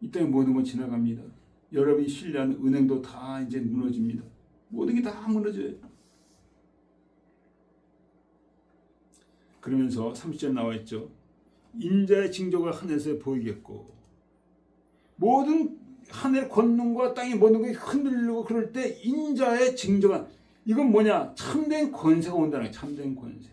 이 땅에 모든 건 지나갑니다. 여러분이 신뢰하는 은행도 다 이제 무너집니다. 모든 게 다 무너져요. 그러면서 30절 나와 있죠. 인자의 징조가 하늘에서 보이겠고 모든 하늘의 권능과 땅의 모든 것이 흔들리고 그럴 때 인자의 징조가 이건 뭐냐? 참된 권세가 온다는 거예요. 참된 권세.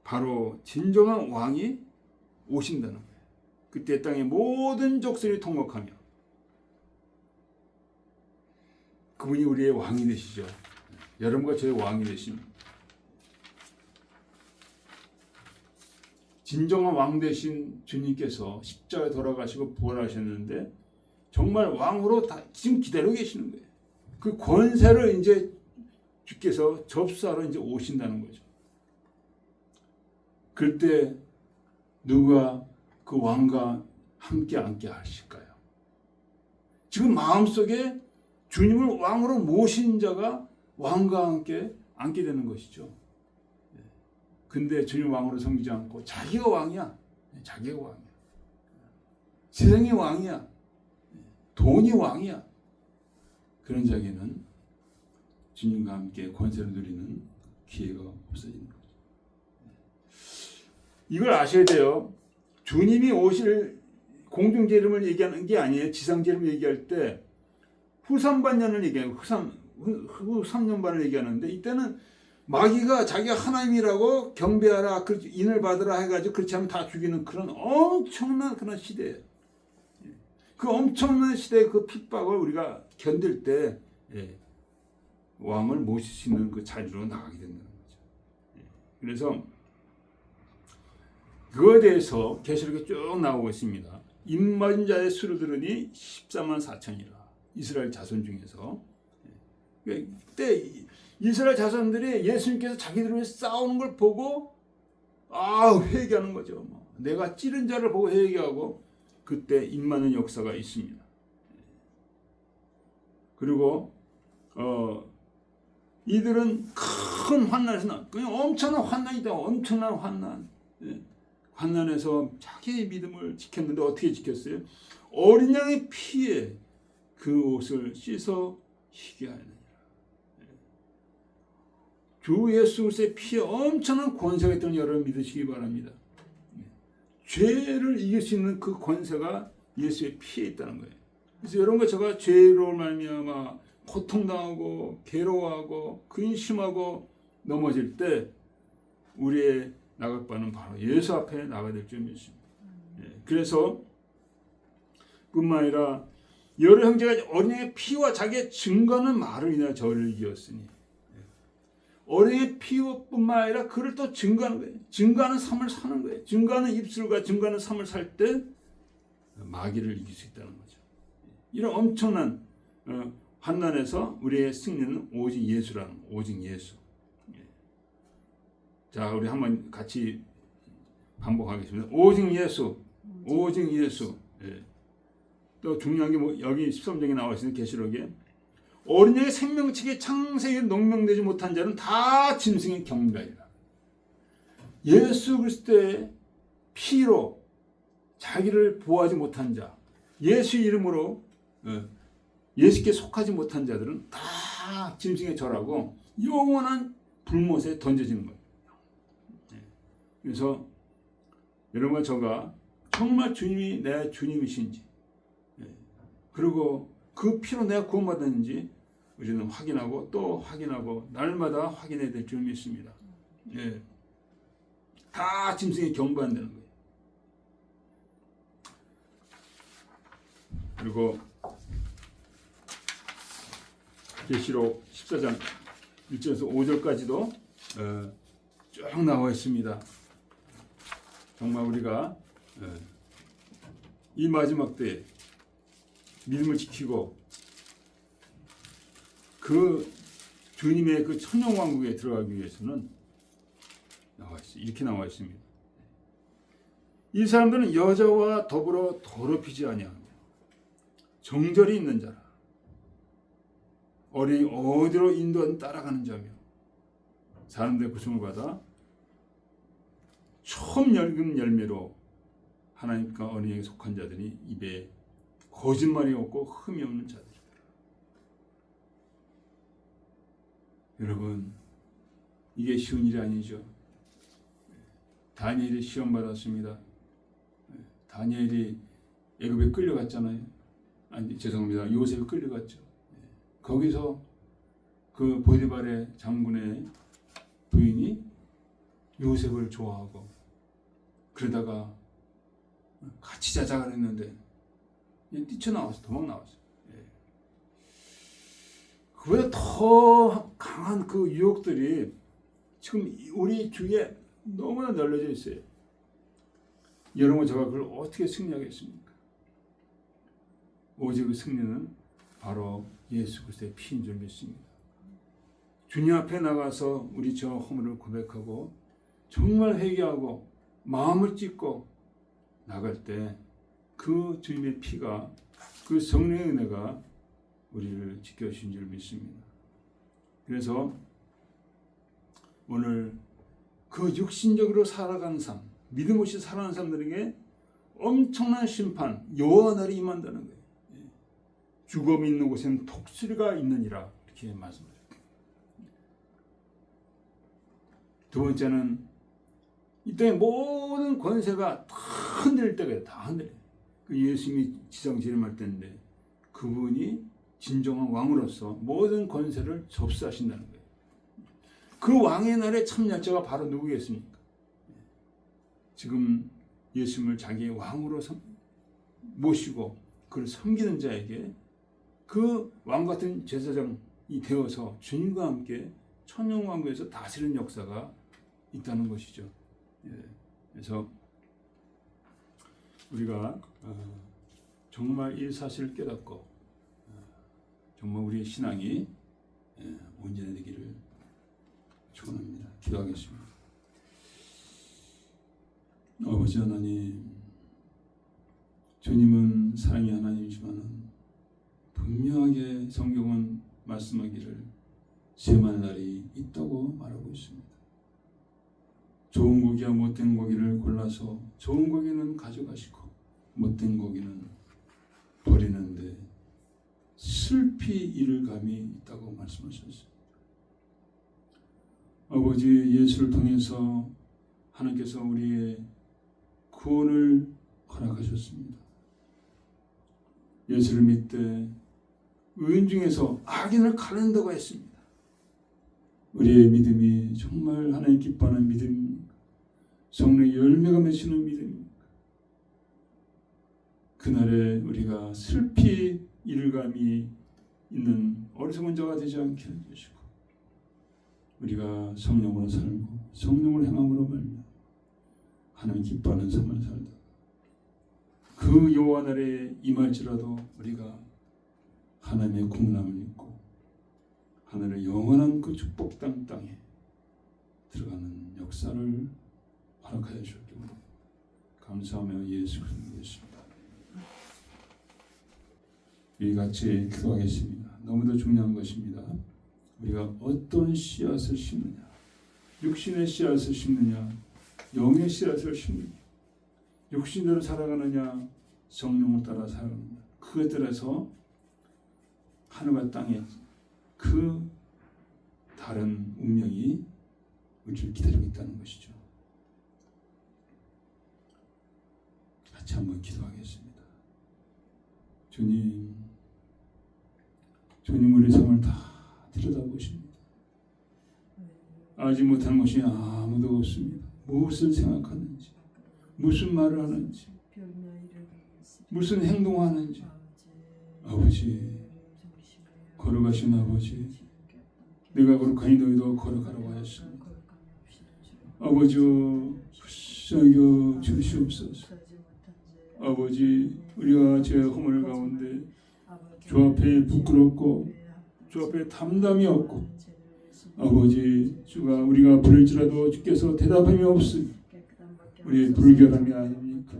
바로 진정한 왕이 오신다는 거예요. 그때 땅의 모든 족속이 통곡하며 그분이 우리의 왕이 되시죠. 여러분과 저의 왕이 되십니다. 진정한 왕 되신 주님께서 십자가에 돌아가시고 부활하셨는데 정말 왕으로 다 지금 기다리고 계시는 거예요. 그 권세를 이제 주께서 접수하러 이제 오신다는 거죠. 그때 누가 그 왕과 함께 앉게 하실까요? 지금 마음속에 주님을 왕으로 모신 자가 왕과 함께 앉게 되는 것이죠. 근데 주님 왕으로 섬기지 않고 자기가 왕이야. 자기가 왕이야. 세상이 왕이야. 돈이 왕이야. 그런 자에게는 주님과 함께 권세를 누리는 기회가 없어지는 거죠. 이걸 아셔야 돼요. 주님이 오실 공중재림을 얘기하는 게 아니에요. 지상재림을 얘기할 때 후삼반년을 얘기해요. 후삼년반을 얘기하는데 이때는 마귀가 자기가 하나님이라고 경배하라, 인을 받으라 해가지고 그렇지 않으면 다 죽이는 그런 엄청난 그런 시대예요. 그 엄청난 시대의 그 핍박을 우리가 견딜 때 왕을 모실 수 있는 그 자리로 나가게 된다는 거죠. 그래서 그거에 대해서 계시록에 쭉 나오고 있습니다. 입맞은 자의 수를 들으니 14만 4천이라. 이스라엘 자손 중에서. 그때 이스라엘 자손들이 예수님께서 자기들을 위해 싸우는 걸 보고 회개하는 거죠. 내가 찌른 자를 보고 회개하고 그때 입맞는 역사가 있습니다. 그리고 이들은 큰 환난에서 그냥 엄청난 환난이다. 엄청난 환난. 환난에서 자기의 믿음을 지켰는데 어떻게 지켰어요? 어린 양의 피에 그 옷을 씻어 희게 하느니라. 주 예수 그리스도의 피에 엄청난 권세가 있다는 여러분 믿으시기 바랍니다. 죄를 이길 수 있는 그 권세가 예수의 피에 있다는 거예요. 그래서 여러분과 제가 죄로 말미암아 고통당하고 괴로워하고 근심하고 넘어질 때 우리의 나갈 바는 바로 예수 앞에 나가야 될 줄 믿습니다. 그래서 뿐만 아니라 여러 형제가 어린이의 피와 자기의 증거하는 말을 인하여 저를 이겼으니 어린이의 피뿐만 아니라 그를 또 증거하는 거예요. 증거하는 삶을 사는 거예요. 증거하는 입술과 증거하는 삶을 살 때 마귀를 이길 수 있다는 거죠. 이런 엄청난 환난에서 우리의 승리는 오직 예수라는 오직 예수. 자, 우리 한번 같이 반복하겠습니다. 오직 예수, 오직 예수. 또 중요한 게 뭐 여기 13장에 나와 있는 계시록에 어린이의 생명책에 창세기에 농명되지 못한 자는 다 짐승의 경배이라. 예수 그리스도의 피로 자기를 보호하지 못한 자, 예수 이름으로 예수께 속하지 못한 자들은 다 짐승에 절하고 영원한 불못에 던져지는 거예요. 그래서 여러분과 저가 정말 주님이 내 주님이신지, 그리고 그 피로 내가 구원받았는지 우리는 확인하고 또 확인하고 날마다 확인해야 될 줄 믿습니다. 다 짐승에 경배한다는 거예요. 그리고 계시록 14장 1절에서 5절까지도 쭉 나와 있습니다. 정말 우리가 이 마지막 때에 믿음을 지키고 그 주님의 그 천년왕국에 들어가기 위해서는 나와 있어요. 이렇게 나와 있습니다. 이 사람들은 여자와 더불어 더럽히지 아니하며 정절이 있는 자라. 어린이 어디로 인도하든 따라가는 자며 사람들의 구속을 받아 처음 열금 열매로 하나님과 어린이에게 속한 자들이 입에 거짓말이 없고 흠이 없는 자들이다. 여러분, 이게 쉬운 일이 아니죠. 다니엘이 시험 받았습니다. 다니엘이 애굽에 끌려갔잖아요. 아니, 죄송합니다. 요셉이 끌려갔죠. 거기서 그 보디발의 장군의 부인이 요셉을 좋아하고 그러다가 같이 자자가 했는데 뛰쳐나와서 도망 나왔어요. 그보다 더 강한 그 유혹들이 지금 우리 주위에 너무나 널려져 있어요. 여러분, 제가 그걸 어떻게 승리하겠습니까? 오직 그 승리는 바로 예수 그리스도의 피인 줄 믿습니다. 주님 앞에 나가서 우리 저 허물을 고백하고 정말 회개하고 마음을 찢고 나갈 때 그 주님의 피가, 그 성령의 은혜가 우리를 지켜주신 줄 믿습니다. 그래서 오늘 그 육신적으로 살아가는 삶, 믿음 없이 살아가는 사람들에게 엄청난 심판, 여호와 날이 임한다는 거예요. 죽음이 있는 곳에는 독수리가 있느니라, 이렇게 말씀하셨습니다. 두 번째는 이 땅의 모든 권세가 다 흔들릴 때가 다 흔들려요. 그 예수님이 지상 재림할 때인데 그분이 진정한 왕으로서 모든 권세를 접수하신다는 거예요. 그 왕의 날에 참여자가 바로 누구겠습니까? 지금 예수님을 자기의 왕으로 모시고 그를 섬기는 자에게 그 왕같은 제사장이 되어서 주님과 함께 천년왕국에서 다스리는 역사가 있다는 것이죠. 그래서 우리가 정말 이 사실을 깨닫고 정말 우리의 신앙이 온전해지기를 축원합니다. 기도하겠습니다. 아버지 하나님, 주님은 사랑의 하나님이시만은 분명하게 성경은 말씀하기를 쇠만 날이 있다고 말하고 있습니다. 좋은 고기와 못된 고기를 골라서 좋은 고기는 가져가시고 못된 고기는 버리는데 슬피 이를 감이 있다고 말씀하셨습니다. 아버지, 예수를 통해서 하나님께서 우리의 구원을 허락하셨습니다. 예수를 믿되 의인 중에서 악인을 가른다고 했습니다. 우리의 믿음이 정말 하나님 기뻐하는 믿음입니까? 성령의 열매가 맺히는 믿음입니까? 그날에 우리가 슬피 잃을감이 있는 어리석은 자가 되지 않게 해주시고 우리가 성령으로 살고 성령을 행함으로 말미암아 하나님 기뻐하는 삶을 살다 그 여호와 날에 임할지라도 우리가 하나님의 국남을 입고 하늘의 영원한 그 축복 땅에 들어가는 역사를 허락하여 주셨기 바랍니다. 감사하며 예수 그리스도 예수입니다. 우리 같이 기도하겠습니다. 너무도 중요한 것입니다. 우리가 어떤 씨앗을 심느냐, 육신의 씨앗을 심느냐, 영의 씨앗을 심느냐, 육신대로 살아가느냐, 성령을 따라 살아가느냐, 그에 따라서 하늘과 땅에 그 다른 운명이 우리를 기다리고 있다는 것이죠. 같이 한번 기도하겠습니다. 주님 우리 삶을 다 들여다보십니다. 알지 못한 것이 아무도 없습니다. 무엇을 생각하는지, 무슨 말을 하는지, 무슨 행동하는지. 아버지, 거룩하신 아버지, 내가 거룩하니 너희도 거룩하라고 하였습니다. 아버지, 불쌍히 주시옵소서. 아버지, 우리가 제 허물 가운데 주 앞에 부끄럽고 주 앞에 담담이 없고 아버지, 주가 우리가 부를지라도 주께서 대답함이 없으니 우리의 불결함이 아닙니까?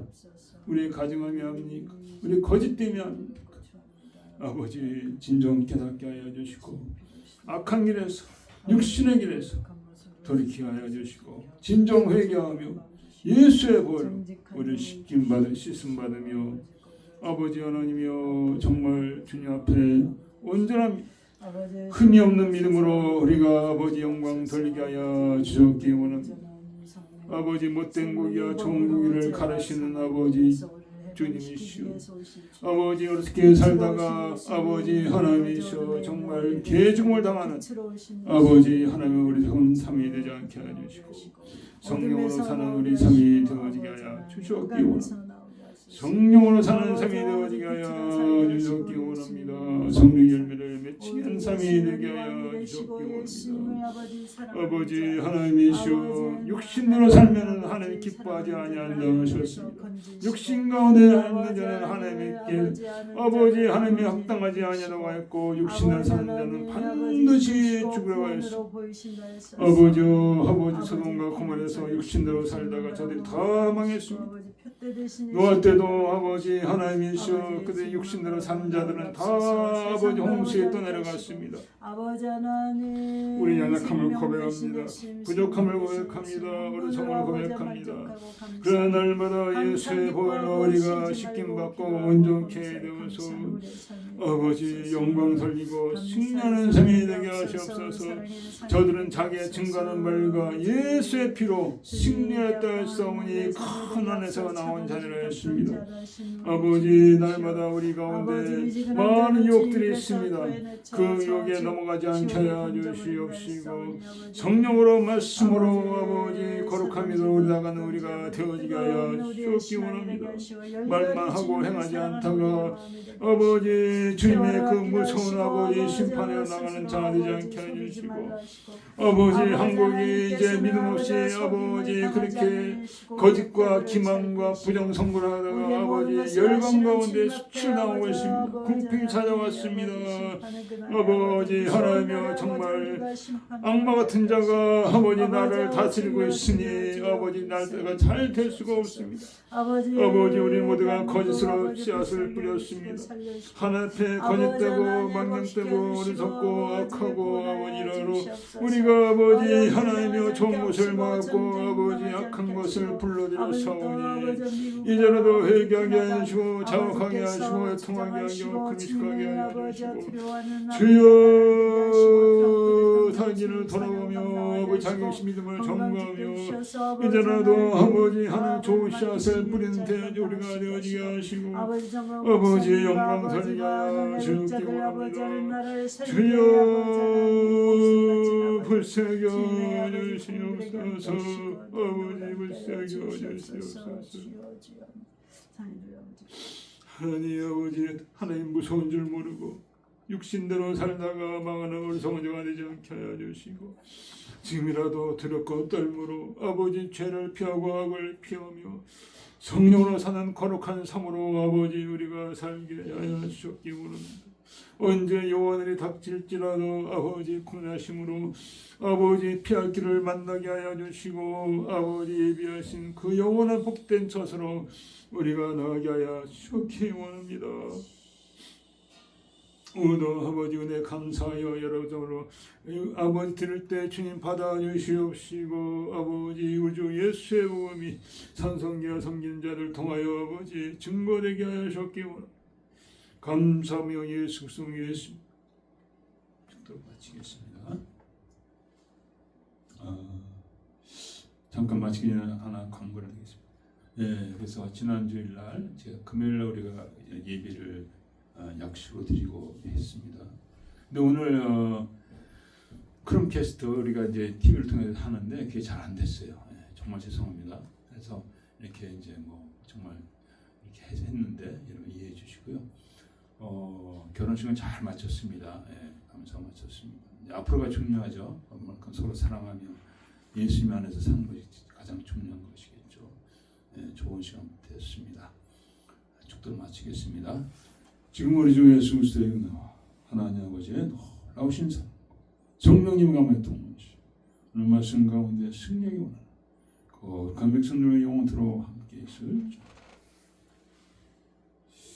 우리의 가증함이 아닙니까? 우리의 거짓됨이 아닙니까? 아버지, 진정 깨닫게 하여 주시고 악한 길에서 육신의 길에서 돌이키게 하여 주시고 진정 회개하며 예수의 보혈로 우리를 씻음 받으며 아버지 하나님이여 정말 주님 앞에 온전한 흠이 없는 믿음으로 우리가 아버지 영광 돌리게 하여 주셨기 원합니다. 아버지 못된 고기와 좋은 고기를 가르시는 아버지 주님이시오. 아버지 어떻게 살다가 아버지 하나님이시오 정말 개중을 당하는 아버지 하나님 우리 삶이 되지 않게 하여 주시고 성령으로 사는 우리 삶이 되어지게 하여 주셨기 원합니다. 성령으로 사는 삶이 되어지게 하여 주셨기 원합니다. 성령 열매를 맺히게 하는 삶이 되게 하여 주셨기 원합니다. 아버지 하나님이시오 육신으로 살면 하나님 기뻐하지 아니한다 하셨습니다. 육신 가운데 있는 자는 하나님께 아버지 하나님이 합당하지 아니하다고 하였고 육신으로 사는 자는 반드시 죽으라고 하였습니다. 아버지 소돔과 고모라에서 육신대로 살다가 저들이 다 망했습니다. 노아 때도 아버지 하나님이시여 그들 육신대로 산 자들은 다 아버지 홍수에 떠내려갔습니다. 아버지 하나님 우리 연약함을 고백합니다. 부족함을 고백합니다. 어리석음을 고백합니다. 그러나 날마다 예수의 보혈로 우리가 씻김받고 온전케 되어서 아버지 영광 돌리고 승리하는 삶이 되게 하시옵소서. 저들은 자기의 증거하는 말과 예수의 피로 승리했다 했사오니 큰 안에서 나온 자녀라 했습니다. 아버지 날마다 우리 가운데 많은 유혹들이 있습니다. 그 유혹에 넘어가지 않게 하여 주시옵시고 성령으로 말씀으로 아버지 거룩함으로 올라가는 우리가 되어지게 하여 주옵기 원합니다. 말만 하고 행하지 않다가 아버지 주님의 그 무서운 아버지 심판에 나가는 자 되지 않게 하여 주시고 아버지 한국이 이제 믿음 없이 아버지 그렇게 거짓과 기만과 부정선거를 하다가 아버지 열방 가운데 수출당하고 있습니다. 궁핍이 찾아왔습니다. 아버지 하나님이여 정말 악마 같은 자가 아버지 나를 다스리고 있으니 아버지 나라가 잘 될 수가 없습니다. 아버지 우리 모두가 거짓으로 씨앗을 뿌렸습니다. 하나님 앞에 거짓되고 망령되고 어리석고 악하고 아버지라로 우리가 아버지 하나님이여 좋은 것을 막고 아버지 악한 것을 불러들여사오니 이제라도 회개하게 하시고 자욱하게 하시고 통하게 하시고 금식하게 하시고 주여 자기를 돌아보며 아버지 자기 믿음을 점검하며 이제라도 아버지 하나님 좋은 씨앗을 뿌리는 데 우리가 되어지게 하시고 아버지 영광 돌리게 하여 주옵기 원합니다. 주여 불쌍히 여주시옵소서. 아버지 불쌍히 여주시옵소서. 하나님 아버지, 하나님 무서운 줄 모르고 육신대로 살다가 망하는 어리석은 되지 않게 하여 주시고, 지금이라도 두렵고 떨므로 아버지 죄를 피하고 악을 피하며 성령으로 사는 거룩한 삶으로 아버지 우리가 살게 하여 주시기 원합니다. 언제 요한이 닥칠지라도 아버지 군하심으로 아버지 피할 길을 만나게 하여 주시고, 아버지 예비하신 그 영원한 복된 처소로 우리가 나가게 하여 주시기 원합니다. 오늘 아버지 은혜 감사하여 여러분으로 아버지 들을 때 주님 받아 주시옵시고, 아버지 우주 예수의 복음이 산성기와 섬긴 자를 통하여 아버지 증거되게 하여 주시기 원합니다. 감사하며 예수 그리스도 예수 또 마치겠습니다. 잠깐 마치기 전에 하나 광고를 하겠습니다. 예, 그래서 지난 주일날 제가 금요일날 우리가 예배를 약속으로 드리고 했습니다. 근데 오늘 크롬캐스트 우리가 이제 TV를 통해서 하는데 그게 잘 안 됐어요. 예, 정말 죄송합니다. 그래서 이렇게 이제 뭐 정말 이렇게 했는데 여러분 이해해 주시고요. 결혼식은 잘 마쳤습니다. 예, 감사 마쳤습니다. 이제 앞으로가 중요하죠. 그만큼 서로 사랑하며 예수님 안에서 사는 것이 가장 중요한 것이겠죠. 예, 좋은 시간 됐습니다. 축도를 마치겠습니다. 지금 우리 주 예수 그리스도의 은혜와 하나님 아버지의 놀라우신 사랑, 성령님 감화의 동무시, 오늘 말씀 가운데 승리하기 원하는 거룩한 백성들의 영혼으로 함께 있을 줄